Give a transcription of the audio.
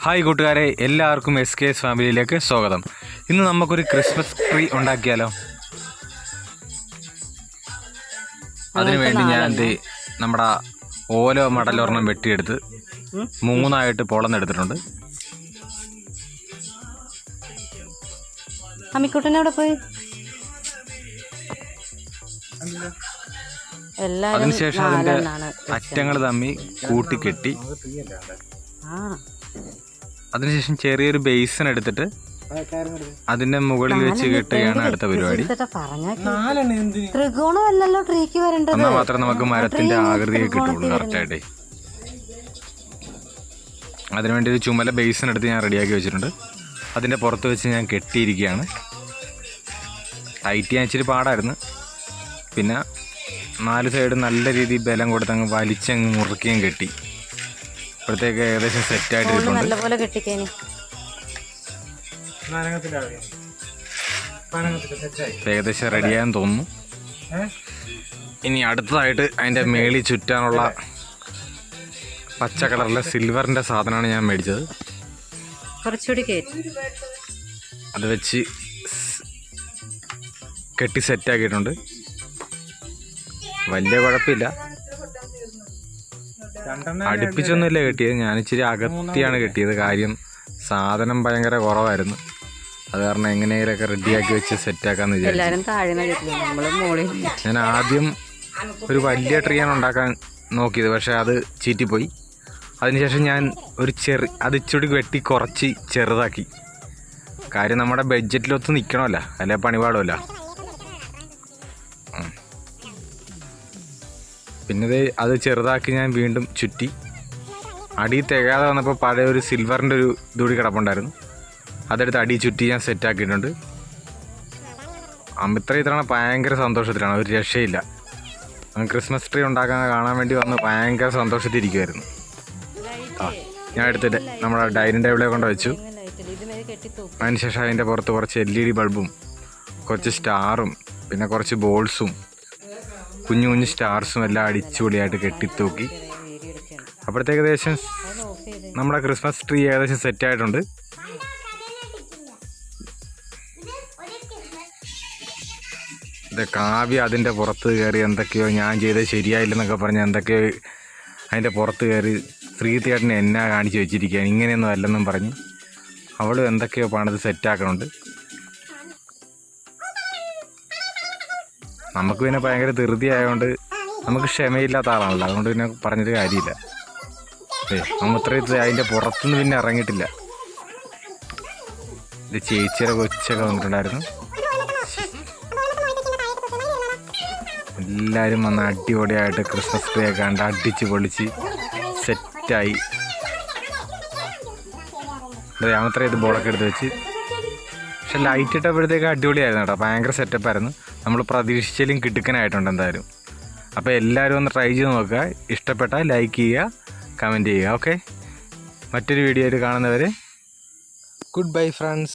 Hi കൂട്ടുകാരെ, എല്ലാവർക്കും SKS ഫാമിലിയിലേക്ക് സ്വാഗതം. ഇന്ന് നമുക്കൊരു ക്രിസ്മസ് ട്രീ ഉണ്ടാക്കിയാലോ? അതിനുവേണ്ടി ഞാൻ നമ്മുടെ ഓല മടലൊരെണ്ണം വെട്ടിയെടുത്ത് 3 പൊളന്നെടുത്തിട്ടുണ്ട്. അതിനുശേഷം അതിൻ്റെ അറ്റങ്ങൾ തമ്മിൽ കൂട്ടിക്കെട്ടി അതിനുശേഷം ചെറിയൊരു ബേസൺ എടുത്തിട്ട് അതിന്റെ മുകളിൽ വെച്ച് കെട്ടുകയാണ് അടുത്ത പരിപാടി. എന്നാൽ മാത്രമേ നമുക്ക് മരത്തിന്റെ ആകൃതിയെ കിട്ടുള്ളൂ കറക്റ്റായിട്ടേ. അതിനുവേണ്ടി ഒരു ചുമല ബേസൺ എടുത്ത് ഞാൻ റെഡിയാക്കി വെച്ചിട്ടുണ്ട്. അതിന്റെ പുറത്ത് വെച്ച് ഞാൻ കെട്ടിയിരിക്കുകയാണ്. ടൈറ്റ് ചെയ്യാൻ ഇച്ചിരി പാടായിരുന്നു. പിന്നെ 4 സൈഡ് നല്ല രീതിയിൽ ബലം കൊടുത്തങ്ങ് വലിച്ചങ്ങ് മുറുക്കുകയും കെട്ടി. ഇപ്പോഴത്തേക്ക് ഏകദേശം സെറ്റായിട്ട് ഏകദേശം റെഡിയായെന്ന് തോന്നുന്നു. ഇനി അടുത്തതായിട്ട് അതിൻ്റെ മേളിൽ ചുറ്റാനുള്ള പച്ച കളറിലെ സിൽവറിൻ്റെ സാധനമാണ് ഞാൻ മേടിച്ചത്. അത് വെച്ച് കെട്ടി സെറ്റാക്കിയിട്ടുണ്ട്. വലിയ കുഴപ്പമില്ല, അടുപ്പിച്ചൊന്നുമില്ല കെട്ടിയത്. ഞാൻ ഇച്ചിരി അകത്തിയാണ് കെട്ടിയത്. കാര്യം സാധനം ഭയങ്കര കുറവായിരുന്നു. അത് കാരണം എങ്ങനെയൊക്കെ റെഡിയാക്കി വെച്ച് സെറ്റാക്കാന്ന് വിചാരിച്ചു. ഞാൻ ആദ്യം ഒരു വലിയ ട്രീയാണ് ഉണ്ടാക്കാൻ നോക്കിയത്, പക്ഷെ അത് ചീറ്റിപ്പോയി. അതിനുശേഷം ഞാൻ അത് ഇച്ചിരി വെട്ടി കുറച്ച് ചെറുതാക്കി. കാര്യം നമ്മുടെ ബഡ്ജറ്റിലൊത്ത് നിൽക്കണമല്ലോ, അല്ലെ പണിപാടുമല്ല. പിന്നെ അത് ചെറുതാക്കി ഞാൻ വീണ്ടും ചുറ്റി. അടി തികയാതെ വന്നപ്പോൾ പഴയ ഒരു സിൽവറിൻ്റെ ഒരു ഇതുകൂടി കിടപ്പുണ്ടായിരുന്നു. അതെടുത്ത് അടി ചുറ്റി ഞാൻ സെറ്റാക്കിയിട്ടുണ്ട്. ഇത്തവണ ഭയങ്കര സന്തോഷത്തിലാണ്, ഒരു രക്ഷയില്ല. ക്രിസ്മസ് ട്രീ ഉണ്ടാക്കാൻ കാണാൻ വേണ്ടി വന്ന് ഭയങ്കര സന്തോഷത്തിരിക്കുമായിരുന്നു. ഞാൻ എടുത്തിട്ട് നമ്മുടെ ഡൈനിങ് ടേബിളെ കൊണ്ട് വെച്ചു. അതിനുശേഷം അതിൻ്റെ പുറത്ത് കുറച്ച് LED ബൾബും കുറച്ച് സ്റ്റാറും പിന്നെ കുറച്ച് ബോൾസും കുഞ്ഞു കുഞ്ഞു സ്റ്റാർസും എല്ലാം അടിച്ചുപൊളിയായിട്ട് കെട്ടിത്തൂക്കി. അപ്പോഴത്തേക്ക് ഏകദേശം നമ്മുടെ ക്രിസ്മസ് ട്രീ ഏകദേശം സെറ്റായിട്ടുണ്ട്. ഇത് കാവ്യ അതിൻ്റെ പുറത്ത് കയറി എന്തൊക്കെയോ ഞാൻ ചെയ്തത് ശരിയായില്ലെന്നൊക്കെ പറഞ്ഞ് എന്തൊക്കെയോ അതിൻ്റെ പുറത്ത് കയറി ശ്രീതേട്ടനെ എന്നാ കാണിച്ച് വെച്ചിരിക്കുകയാണ്, ഇങ്ങനെയൊന്നും അല്ലെന്നും പറഞ്ഞ് അവൾ എന്തൊക്കെയോ പണിത് സെറ്റാക്കണുണ്ട്. നമുക്ക് പിന്നെ ഭയങ്കര ധൃതി ആയതുകൊണ്ട് നമുക്ക് ക്ഷമയില്ലാത്ത ആളാണല്ലോ, അതുകൊണ്ട് പിന്നെ പറഞ്ഞിട്ട് കാര്യമില്ല. ഇത്രയും അതിൻ്റെ പുറത്തുനിന്ന് പിന്നെ ഇറങ്ങിയിട്ടില്ല. ഇത് ചേച്ചിയുടെ കൊച്ചൊക്കെ വന്നിട്ടുണ്ടായിരുന്നു. എല്ലാവരും വന്ന് അടിപൊളിയായിട്ട് ക്രിസ്മസ് ട്രീ ഒക്കെ കണ്ട് അടിച്ച് പൊളിച്ച് സെറ്റായി. രാമത്രേ ഇത് ബോളൊക്കെ എടുത്ത് വെച്ച്. പക്ഷെ ലൈറ്റ് ഇട്ടപ്പോഴത്തേക്ക് അടിപൊളിയായിരുന്നു കേട്ടോ, ഭയങ്കര സെറ്റപ്പായിരുന്നു. നമ്മൾ പ്രതീക്ഷിച്ചാലും കിടുക്കനായിട്ടുണ്ട് എന്തായാലും. അപ്പോൾ എല്ലാവരും ഒന്ന് ട്രൈ ചെയ്ത് നോക്കുക. ഇഷ്ടപ്പെട്ടാൽ ലൈക്ക് ചെയ്യുക, കമൻറ്റ് ചെയ്യുക. ഓക്കെ, മറ്റൊരു വീഡിയോയിൽ കാണുന്നവരെ ഗുഡ് ബൈ ഫ്രണ്ട്സ്.